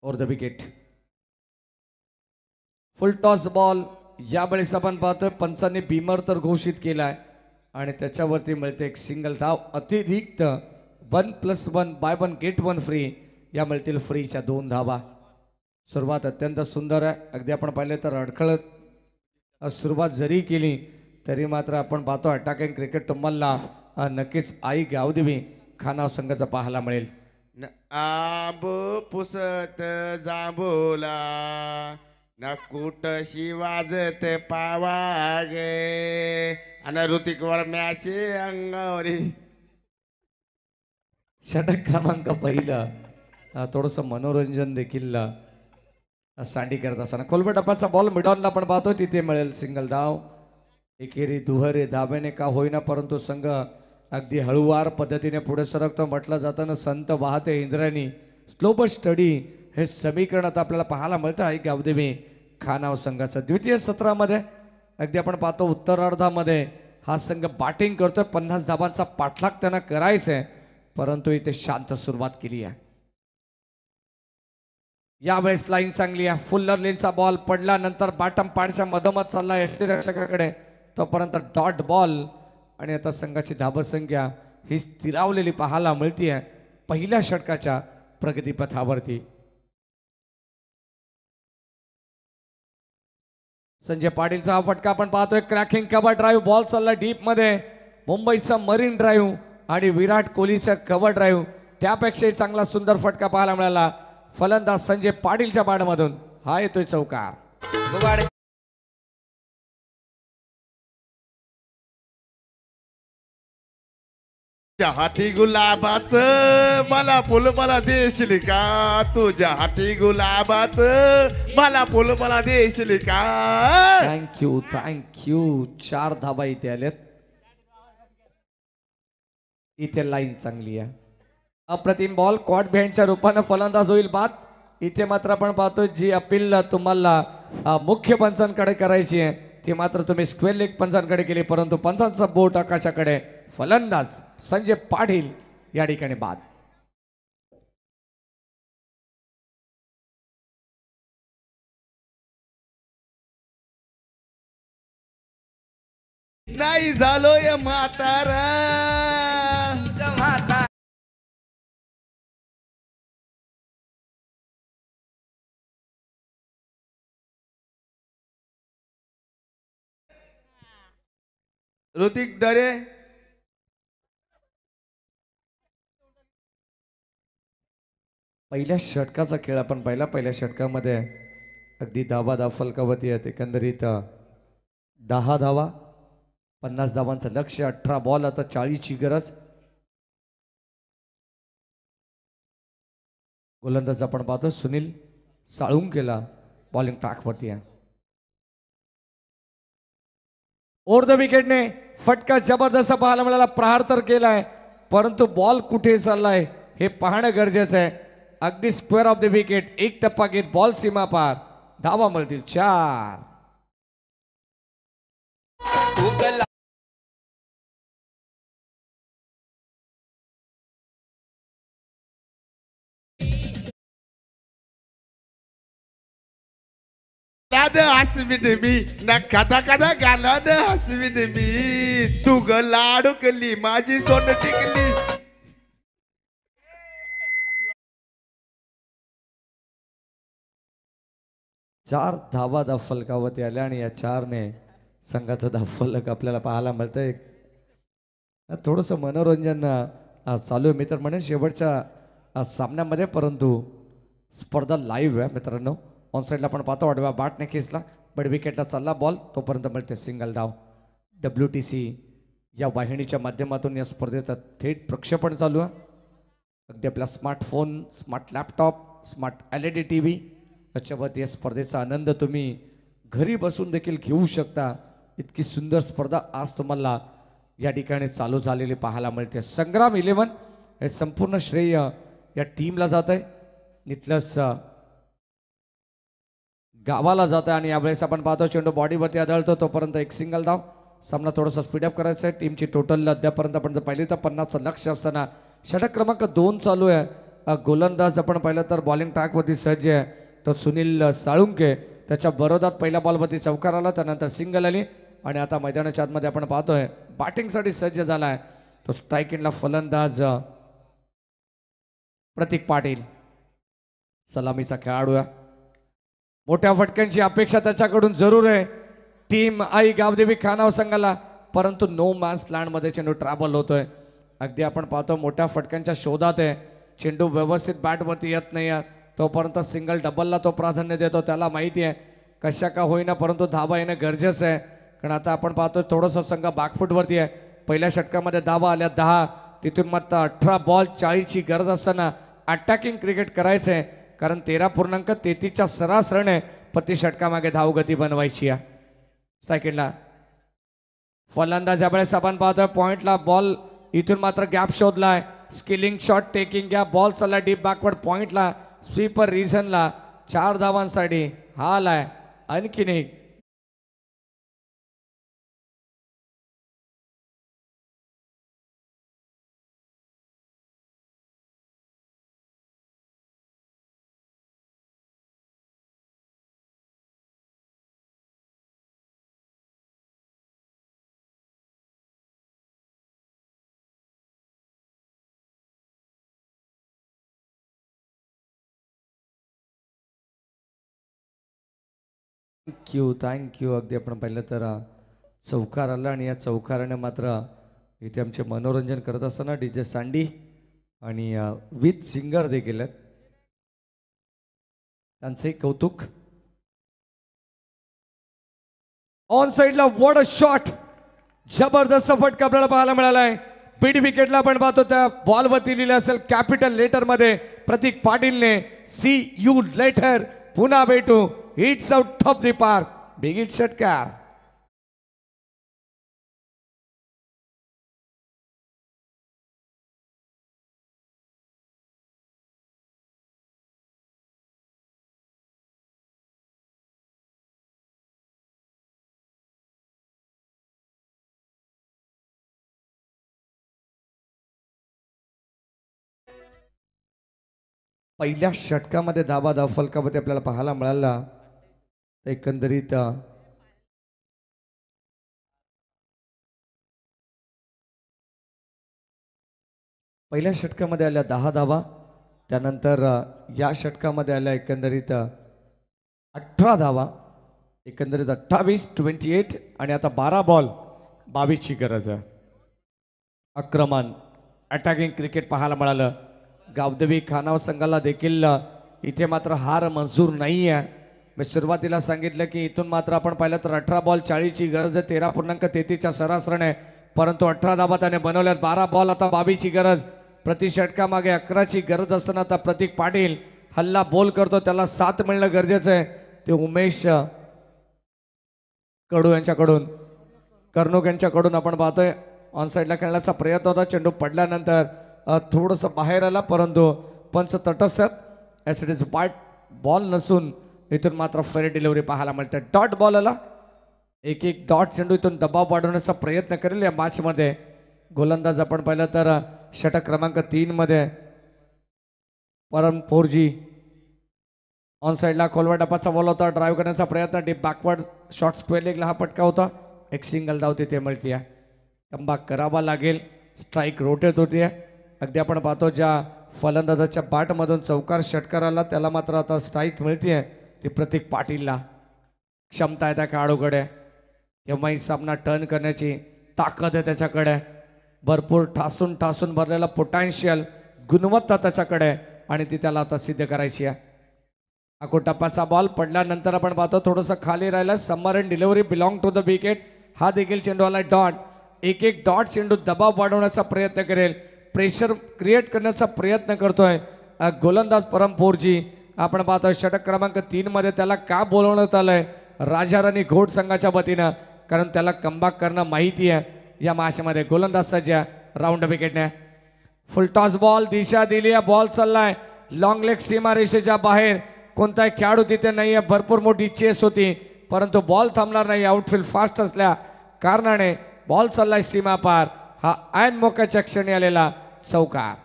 Over the wicket. Full toss ball. यावेळेस आपण पाहतोय पंचांनी बीमर तर घोषित केलाय आणि त्याच्यावरती मिळते एक सिंगल धाव. अतिरिक्त 1+1 बाय 1 गेट 1 फ्री. या मिळतील फ्रीच्या 2 धावा. सुरुवात अत्यंत सुंदर आहे. अगदी आपण पाहिले तर अडखळत सुरुवात जरी केली तरी मात्र आपण पाहतो अटॅकिंग क्रिकेट तुम्हाला नक्कीच आई गावदेवी खानाव संघाचा पाहायला मिळेल. आंब पुसत जांभूला न कुठशी वाजत पावागे आणि ऋतिक वर्म्याचे अंगावरी. षटक क्रमांक पहिलं. थोडंसं मनोरंजन देखील सँडी करत असताना खोलबे टप्प्याचा बॉल मिडॉनला पण पाहतो तिथे मिळेल सिंगल धाव. एकेरी दुहेरी धाब्याने का होईना परंतु संघ अगदी हळूवार पद्धतीने पुढे सरकतो म्हटलं जातं ना, संत वाहते इंद्रायणी, स्लो बट स्टडी, हे समीकरण आता आपल्याला पाहायला मिळतं आहे गावदेवी खानाव संघाचं. द्वितीय सत्रामध्ये अगदी आपण पाहतो उत्तरार्धामध्ये हा संघ बॅटिंग करतोय. 50 धाबांचा पाठलाग त्यांना करायचा आहे, परंतु इथे शांत सुरुवात केली आहे. यावेळेस लाईन चांगली आहे. फुल्लर लेनचा बॉल पडल्यानंतर बॅटम पाडच्या मधोमध चालला यष्टीरक्षकाकडे, तोपर्यंत डॉट बॉल. आणि आता संघाची धाबसंख्या ही स्थिरावलेली पाहायला मिळते आहे पहिल्या षटकाच्या प्रगतीपथावरती. संजय पाटीलचा हा फटका आपण पाहतोय. क्रॅकिंग कव्हर ड्राईव्ह, बॉल चालला डीप मध्ये. मुंबईचा मरीन ड्राईव्ह आणि विराट कोहलीचा कव्हर ड्राईव्ह त्यापेक्षाही चांगला सुंदर फटका पाहायला मिळाला. फलंदाज संजय पाटीलच्या बॅटमधून हा येतोय चौकार. हाती गुलाबाच मला फुल मला देशील का, तुझ्या हाती गुलाबाच मला फुल मला देशील का. Thank you thank you. 4 धाबा इथे आल्यात. इथे लाईन चांगली आहे. अप्रतिम बॉल कॉट बिहाइंडच्या रूपानं फलंदाज होईल बाद. इथे मात्र आपण पाहतो जी अपील तुम्हाला मुख्य पंचांकडे करायची आहे ती मात्र तुम्ही स्क्वेअर लेग पंचांकडे केली, परंतु पंचांचा बोट आकाशाकडे. फलंदाज संजय पाटील या ठिकाणी बाद. नाही झालोय म्हातारा. ऋतिक दरे पहिल्या षटकाचा खेळ आपण पाहिला. पहिल्या षटकामध्ये अगदी धावा फलकावती आहेत. एकंदरीत 10 धावा, 50 धावांचं लक्ष, 18 बॉल, आता 40ची गरज. गोलंदाज आपण पाहतो सुनील साळुंकेला बॉलिंग ट्रॅकवरती आहे. ओव्हर द विकेटने फटका जबरदस्त पाहायला मिळाला. प्रहार तर केलाय, परंतु बॉल कुठे चाललाय हे पाहणं गरजेचं आहे. अगदी स्क्वेअर ऑफ द विकेट, एक टप्पा घेत बॉल सीमा पार. धावा मिळतील 4. हसविन मी ना कथा कथा गालाद हसविन मी, तू ग लाडूकली माझी सोन टिकली. चार धावा फलकावरती आल्या आणि या 4ने संघाचं धावफलक आपल्याला पाहायला मिळतंय. थोडंसं मनोरंजन चालू आहे मी तर म्हणेन शेवटच्या सामन्यामध्ये, परंतु स्पर्धा लाईव्ह आहे मित्रांनो. ऑन साईडला आपण पाहतो आडव्या बॅटने खेचला, बट विकेटला चालला बॉल, तोपर्यंत मिळते सिंगल धाव. WTC या वाहिनीच्या माध्यमातून या स्पर्धेचं थेट प्रक्षेपण चालू आहे. अगदी आपला smartphone, smart laptop, smart LED TV याच्यावरती या स्पर्धेचा आनंद तुम्ही घरी बसून देखील घेऊ शकता. इतकी सुंदर स्पर्धा आज तुम्हाला या ठिकाणी चालू झालेली पाहायला मिळते. संग्राम 11 हे संपूर्ण श्रेय या टीमला जात आहे, नितलस गावाला जात आहे. आणि यावेळेस आपण पाहतो चेंडू बॉडीवरती आदळतो, तोपर्यंत एक सिंगल धाव. सामना थोडासा स्पीडअप करायचा आहे. टीमची टोटल अद्यापर्यंत आपण जर पाहिली तर 50चं लक्ष असताना षटक क्रमांक 2 चालू आहे. गोलंदाज आपण पाहिलं तर बॉलिंग ट्रॅकवरती सज्ज आहे तो सुनील साळुंके. त्याच्या बरोदात पहिल्या बॉलवरती चौकार आला, त्यानंतर सिंगल आली आणि आता मैदानाच्या आतमध्ये आपण पाहतोय बॅटिंगसाठी सज्ज झाला आहे तो स्ट्राईक एंडला फलंदाज प्रतीक पाटील. सलामीचा खेळाडू आहे. मोठ्या फटक्यांची अपेक्षा त्याच्याकडून जरूर आहे टीम आई गावदेवी खानाव संघाला, परंतु नो मॅन्स लँडमध्ये चेंडू ट्रॅव्हल होतोय. अगदी आपण पाहतो मोठ्या फटक्यांच्या शोधात आहे. चेंडू व्यवस्थित बॅटवरती येत नाही आहे, तोपर्यंत सिंगल डबलला तो प्राधान्य देतो. त्याला माहिती आहे कशा का होईना परंतु धावा येणं गरजेचं आहे. कारण आता आपण पाहतो थोडंसं संघ बॅकफुटवरती आहे. पहिल्या षटकामध्ये धावा आल्या 10, तिथून मात्र 18 बॉल 40ची गरज असताना अटॅकिंग क्रिकेट करायचं आहे, कारण 13.33च्या सरासरीने प्रति षटकामागे धावगती बनवायची आहे. स्ट्राईक एंडला फलंदाज यावेळेस आपण पाहतोय पॉइंटला बॉल इथून मात्र गॅप शोधलाय. Skilling shot taking gap ball चालला डीप बॅकवर्ड पॉइंटला स्वीपर रिझनला 4 धावांसाठी हाल आहे. आणखीन एक थँक्यू अगदी आपण पाहिलं तर चौकार आला आणि या चौकाराने मात्र इथे आमचे मनोरंजन करत असताना डीजे सँडी आणि विथ सिंगर देखील आहेत त्यांचे कौतुक. ऑन साइडला वॉट अ शॉट जबरदस्त फटका आपल्याला पाहायला मिळालाय. बीड विकेटला आपण पाहतो त्या बॉलवरती लिहिलं असेल कॅपिटल लेटर मध्ये प्रतीक पाटीलने सी यू लेटर पुन्हा भेटू. It's out of the park. Big hit षटकार. पहिल्या षटकामध्ये धावा फलकामध्ये आपल्याला पाहायला मिळाला. एकंदरीत पहिल्या षटकामध्ये आल्या 10 धावा. त्यानंतर या षटकामध्ये आल्या एकंदरीत 18 धावा. एकंदरीत 28 आणि आता 12 बॉल 22ची गरज आहे. आक्रमण अटॅकिंग क्रिकेट पाहायला मिळालं. गावदेवी खानाव संघाला देखील इथे मात्र हार मंजूर नाही आहे. मी सुरुवातीला सांगितलं की इथून मात्र आपण पाहिलं तर 18 बॉल 40ची गरज आहे. 13.33च्या सरासरीने परंतु 18 धाबा त्याने बनवल्यात. 12 बॉल आता 22ची गरज. प्रति षटकामागे 11ची गरज असताना आता प्रतीक पाटील हल्ला बोल करतो. त्याला 7 मिळणं गरजेचं आहे. ते उमेश कडू यांच्याकडून कर्णुक यांच्याकडून आपण पाहतोय ऑन साईडला खेळण्याचा प्रयत्न होता. चेंडू पडल्यानंतर थोडंसं बाहेर आला परंतु पंच तटस्थ ॲज इट इज वाईट बॉल नसून इथून मात्र फेअर डिलिव्हरी पाहायला मिळते. डॉट बॉल आला. एक डॉट चेंडू इथून दबाव वाढवण्याचा प्रयत्न करेल या मॅचमध्ये. गोलंदाज आपण पाहिलं तर षटक क्रमांक 3 मध्ये परम 4G ऑन साईडला खोलवा टपाचा बॉल होता. ड्राईव्ह करण्याचा प्रयत्न डीप बॅकवर्ड शॉर्ट स्क्वेअर लेगला हा पटका होता. एक सिंगल धाव तिथे मिळते आहे. कमबॅक करावा लागेल. स्ट्राईक रोटेट होती आहे. अगदी आपण पाहतो ज्या फलंदाजाच्या बॅटमधून चौकार षटकार आला त्याला मात्र आता स्ट्राईक मिळते आहे. ती प्रतीक पाटीलला क्षमता आहे त्या खेळाडूकडे. केव्हाही सामना टर्न करण्याची ताकद आहे त्याच्याकडे. भरपूर ठासून भरलेला पोटॅन्शियल गुणवत्ता त्याच्याकडे आणि ती त्याला आता सिद्ध करायची आहे. टप्प्याचा बॉल पडल्यानंतर आपण पाहतो थोडंसं खाली राहिलं. Summer and delivery belong to the wicket. हा देखील चेंडू आला डॉट. एक डॉट चेंडू दबाव वाढवण्याचा प्रयत्न करेल. प्रेशर क्रिएट करण्याचा प्रयत्न करतोय गोलंदाज परम 4G. आपण पाहतोय षटक क्रमांक 3 मध्ये त्याला का बोलवण्यात आलंय राजाराणी घोड संघाच्या वतीनं कारण त्याला कमबॅक करणं माहिती आहे. या मॅचमध्ये गोलंदाज सज्ज राऊंड विकेटने. फुल टॉस बॉल दिशा दिली आहे. बॉल चाललाय लॉंग लेग सीमा रेषेच्या बाहेर. कोणताही खेळाडू तिथे नाही आहे. भरपूर मोठी चेस होती परंतु बॉल थांबणार नाही. आउटफील्ड फास्ट असल्या कारणाने बॉल चाललाय सीमा पार. हा ऐन मोक्याच्या क्षणी आलेला चौकार.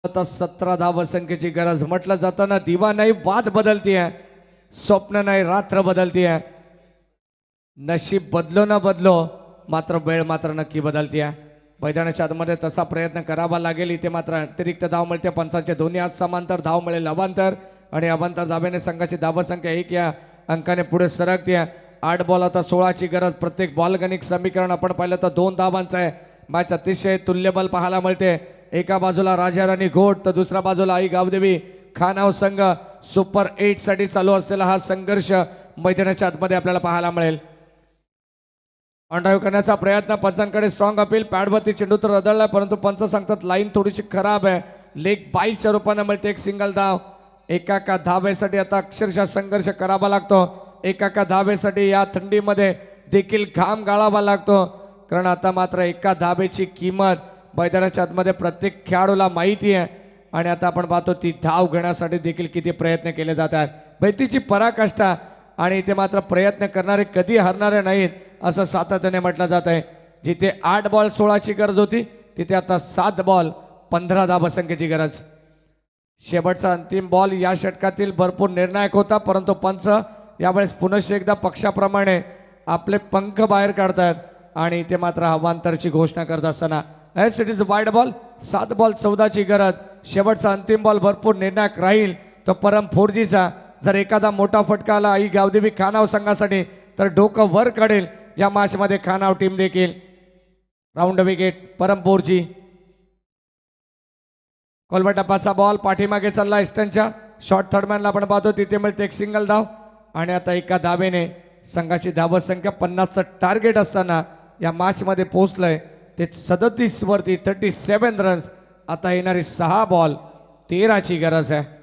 आता 17 धावसंख्येची गरज. म्हटलं जाताना दिवा नाही वाद बदलतीये. स्वप्न नाही रात्र बदलतीये. नशीब बदलो ना बदलो मात्र वेळ मात्र नक्की बदलतीये. मैदानाच्या आतमध्ये तसा प्रयत्न करावा लागेल. इथे मात्र अतिरिक्त धाव मिळते. पंचांचे दोन्ही हात समांतर धाव मिळेल अवांतर आणि अवांतर धाब्याने संघाची धावसंख्या 1 या अंकाने पुढे सरकते. 8 बॉल आता 16ची गरज. प्रत्येक बॉल गणित समीकरण आपण पाहिलं तर 2 धावांचं आहे. मॅच अतिशय तुल्यबल पाहायला मिळते. एका बाजूला राजाराणी घोट तर दुसऱ्या बाजूला आई गावदेवी खानाव संघ. सुपर 8 साठी चालू असलेला हा संघर्ष मैदानाच्या आतमध्ये आपल्याला पाहायला मिळेल. ऑन ड्राईव्ह करण्याचा प्रयत्न पंचांकडे स्ट्रॉंग अपील. पॅडवरती चेंडू तर रदळला परंतु पंच सांगतात लाईन थोडीशी खराब आहे लेग बाईच्या रूपाने मिळते एक सिंगल धाव. एका धावेसाठी आता अक्षरशः संघर्ष करावा लागतो. एका धावेसाठी या थंडीमध्ये देखील घाम गाळावा लागतो. कारण आता मात्र एका धावेची किंमत मैदानाच्या आतमध्ये प्रत्येक खेळाडूला माहिती आहे. आणि आता आपण पाहतो ती धाव घेण्यासाठी देखील किती प्रयत्न केले जातात. भैतीची पराकाष्ठा आणि इथे मात्र प्रयत्न करणारे कधी हरणारे नाहीत असं सातत्याने म्हटलं जात आहे. जिथे 8 बॉल 16ची गरज होती तिथे आता 7 बॉल 15 धावसंख्येची गरज. शेवटचा अंतिम बॉल या षटकातील भरपूर निर्णायक होता. परंतु पंच यावेळेस पुनश्च एकदा पक्षाप्रमाणे आपले पंख बाहेर काढतात आणि इथे मात्र हवांतरची घोषणा करत असताना it is wide ball. 7 ball 14ची गरज. शेवटचा अंतिम बॉल भरपूर निर्णायक राहील तो परम 4Gचा. जर एखादा मोठा फटका आला आई गावदेवी खानाव संघासाठी तर डोकं वर काढेल या मॅचमध्ये खानाव टीम देखील. राऊंड विकेट परम 4G. कोलबटप्पाचा बॉल पाठीमागे चालला इस्टनच्या शॉर्ट थर्डमॅनला आपण पाहतो तिथे मिळते एक सिंगल धाव. आणि आता एका धावेने संघाची धावसंख्या 50चं टार्गेट असताना या मॅचमध्ये पोहोचलंय ते 37 वरती 37 रन्स. आता येणारी 6 बॉल 13ची गरज आहे.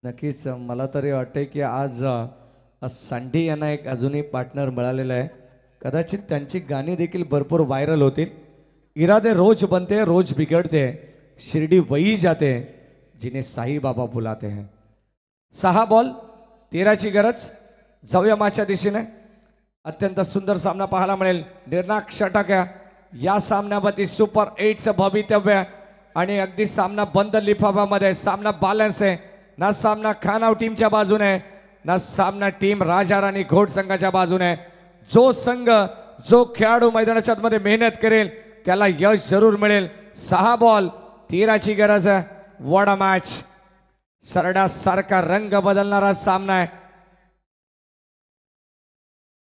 नक्कीच मला तरी वाटते की आज सांडी यांना एक अजूनही पार्टनर मिळालेला आहे. कदाचित त्यांची गाणी देखील भरपूर व्हायरल होतील. इरादे रोज बनते रोज बिगड़ते शिर्डी वही जाते जिन्हें साई बाबा बुलाते हैं. 6 बॉल 13ची गरज. जाऊया माच्या दिशेने. अत्यंत सुंदर सामना पाहायला मिळेल. निर्णायक षटक या सामन्यामध्ये सुपर 8चं भवितव्य आणि अगदी सामना बंद लिफाफ्यामध्ये. सामना बॅलन्स आहे. ना सामना खानाव टीमच्या बाजूने ना सामना टीम राजा राणी घोड संघाच्या बाजूने. जो संघ जो खेळाडू मैदानाच्या आतमध्ये मेहनत करेल त्याला यश जरूर मिळेल. 6 बॉल 13ची गरज आहे. What a match. सरड्यासारखा रंग बदलणारा सामना आहे.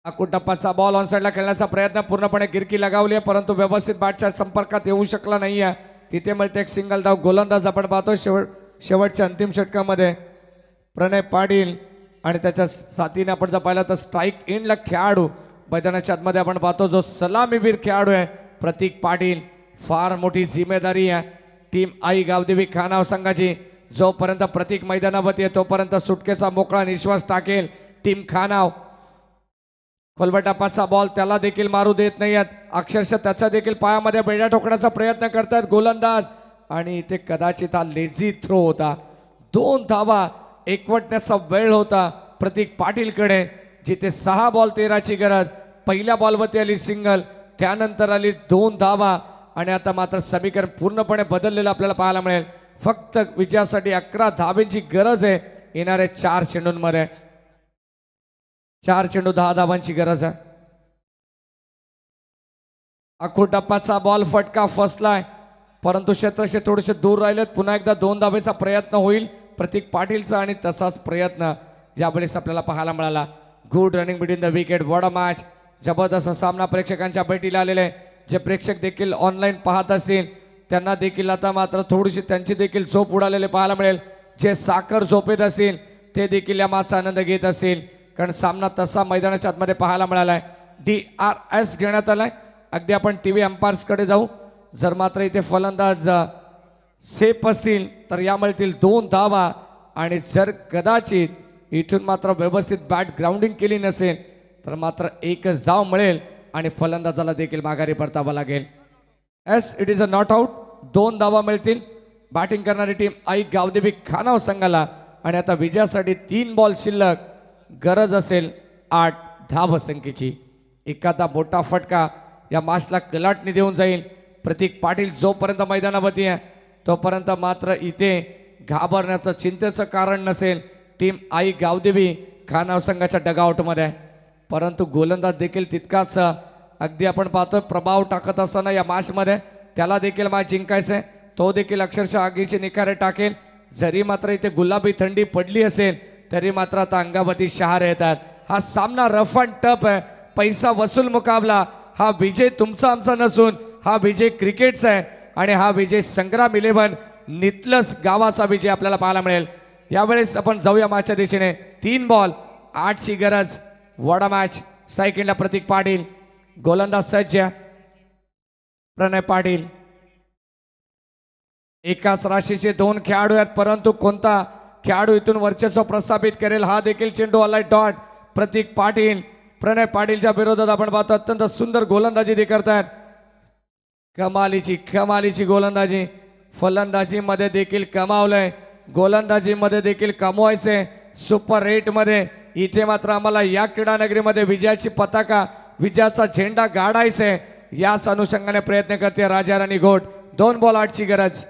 अकुटप्पाचा बॉल ऑन साईडला खेळण्याचा प्रयत्न पूर्णपणे गिरकी लगावली आहे परंतु व्यवस्थित बॅटच्या संपर्कात येऊ शकला नाही आहे. तिथे मिळते एक सिंगल धाव. गोलंदाज आपण पाहतो शेवटच्या अंतिम षटकामध्ये प्रणय पाटील आणि त्याच्या साथीने आपण जर पाहिलं तर स्ट्राईक एंडला खेळाडू मैदानाच्या आतमध्ये आपण पाहतो जो सलामीवीर खेळाडू आहे प्रतीक पाटील. फार मोठी जिम्मेदारी आहे टीम आई गावदेवी खानाव संघाची. जोपर्यंत प्रतीक मैदानावरती आहे तोपर्यंत सुटकेचा मोकळा निश्वास टाकेल टीम खानाव. कोलबटप्पाचा बॉल त्याला देखील मारू देत नाहीयेत. अक्षरशः त्याच्या देखील पायामध्ये बेड्या ठोकण्याचा प्रयत्न करतात गोलंदाज. आणि इथे कदाचित हा लेझी थ्रो होता. 2 धावा एकवटण्याचा वेळ होता प्रतीक पाटीलकडे. जिथे 6 बॉल 13ची गरज. पहिल्या बॉलवरती आली सिंगल त्यानंतर आली 2 धावा आणि आता मात्र समीकरण पूर्णपणे बदललेलं आपल्याला पाहायला मिळेल. फक्त विजयासाठी 11 धावेंची गरज आहे येणाऱ्या 4 चेंडूंमध्ये. 4 चेंडू 10 धावांची गरज आहे. अकुटप्पाचा बॉल फटका फसलाय परंतु क्षेत्रक्षे थोडेसे दूर राहिलेत. पुन्हा एकदा 2 धावेचा प्रयत्न होईल प्रतीक पाटीलचा आणि तसाच प्रयत्न यावेळेस आपल्याला पाहायला मिळाला. Good running between the wicket. What a match. जबरदस्त सामना प्रेक्षकांच्या भेटीला आलेले. जे प्रेक्षक देखील ऑनलाईन पाहत असतील त्यांना देखील आता मात्र थोडीशी त्यांची देखील झोप उडालेले पाहायला मिळेल. जे साखर झोपेत असतील ते देखील या मॅचचा आनंद घेत असतील कारण सामना तसा मैदानाच्या आतमध्ये पाहायला मिळालाय. DRS घेण्यात आलाय. अगदी आपण TV अंपायर्सकडे जाऊ. जर मात्र इथे फलंदाज सेफ असतील तर या मिळतील 2 धावा आणि जर कदाचित इथून मात्र व्यवस्थित बॅट ग्राउंडिंग केली नसेल तर मात्र 1च धाव मिळेल आणि फलंदाजाला देखील माघारी परतावा लागेल. It is a not out. 2 धावा मिळतील बॅटिंग करणारी टीम आई गावदेवी खानाव संघाला. आणि आता विजयासाठी 3 बॉल शिल्लक. गरज असेल 8 धावसंख्येची. एखादा मोठा फटका या मॅचला कलाटणी देऊन जाईल. प्रतीक पाटील जोपर्यंत मैदानावरती आहे तोपर्यंत मात्र इथे घाबरण्याचं चिंतेचं कारण नसेल टीम आई गावदेवी खानाव संघाच्या डगआउटमध्ये. परंतु गोलंदाज देखील तितकाच अगदी आपण पाहतोय प्रभाव टाकत असताना या मॅचमध्ये त्याला देखील मॅच जिंकायचं आहे. तो देखील अक्षरशः आगीचे निखारे टाकेल. जरी मात्र इथे गुलाबी थंडी पडली असेल तरी मात्र आता अंगावरती शहार येतात. हा सामना रफ अँड टफ आहे, पैसा वसूल मुकाबला. हा विजय तुमचा आमचा नसून हा विजय क्रिकेटचा आहे आणि हा विजय संग्राम 11 नितलस गावाचा विजय आपल्याला पाहायला मिळेल. यावेळेस आपण जाऊया मॅचच्या दिशेने. 3 बॉल 8ची गरज. वडा मॅच. स्ट्राईक प्रतीक पाटील, गोलंदाज सज्ज प्रणय पाटील. एकाच राशीचे 2 खेळाडू आहेत, परंतु कोणता खेळाडू इथून वर्चस्व प्रस्थापित करेल हा देखील चेंडू आलाय. डॉट प्रतीक पाटील. प्रणय पाटीलच्या विरोधात आपण पाहतो अत्यंत सुंदर गोलंदाजी ते करतात. कमालीची गोलंदाजी. फलंदाजीमध्ये देखील कमावलंय, गोलंदाजीमध्ये देखील कमवायचे. सुपर 8 मध्ये इथे मात्र आम्हाला या क्रीडानगरीमध्ये विजयाची पताका, विजयाचा झेंडा गाडायचे. याच अनुषंगाने प्रयत्न करते राजा राणी घोट. 2 बॉल 8ची गरज.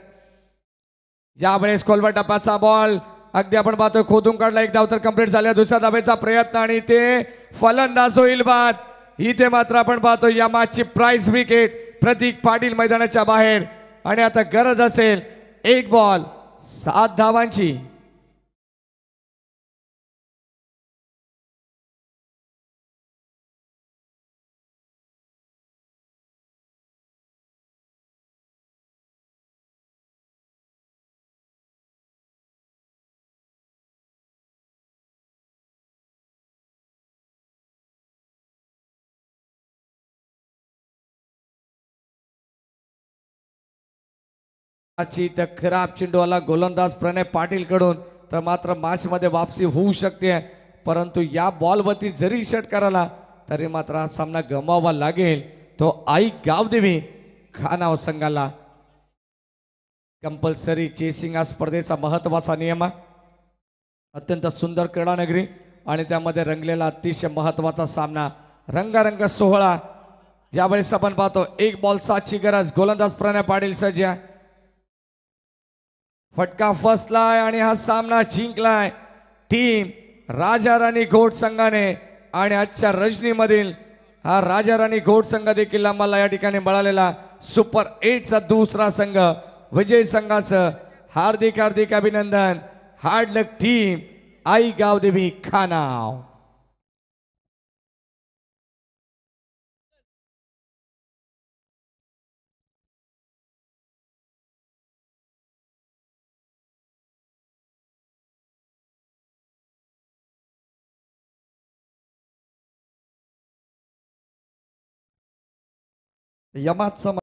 यावेळेस खोलवर टप्प्याचा बॉल अगदी आपण पाहतोय खोदून काढला. एक धाव तर कंप्लीट झाल्या. दुसऱ्या धावेचा प्रयत्न आणि ते फलंदाज होईल बाद. इथे मात्र आपण पाहतो या मॅचची प्राइस विकेट. प्रतीक पाटील मैदानाच्या बाहेर आणि आता गरज असेल 1 बॉल 7 धावांची. तर खराब चेंडूवाला गोलंदाज प्रणय पाटील कडून तर मात्र मॅच मध्ये वापसी होऊ शकते, परंतु या बॉलवरती जरी षटकार आला तरी मात्र हा सामना गमावा लागेल. तो आई गावदेवी खानाव संघाला. कंपल्सरी चेसिंग हा स्पर्धेचा महत्वाचा नियम आहे. अत्यंत सुंदर क्रीडानगरी आणि त्यामध्ये रंगलेला अतिशय महत्वाचा सामना. रंगारंग सोहळा. यावेळेस आपण पाहतो 1 बॉल 7ची गरज. गोलंदाज प्रणय पाटील सज्ज. फटका फसलाय आणि हा सामना जिंकलाय टीम राजा राणी घोट संघाने. आणि आजच्या रजनीमधील हा राजा राणी घोट संघ देखील आम्हाला या ठिकाणी मिळालेला सुपर 8चा दुसरा संघ. विजय संघाचं हार्दिक हार्दिक अभिनंदन. हार्ड लक टीम आई गावदेवी खानाव. यमाचं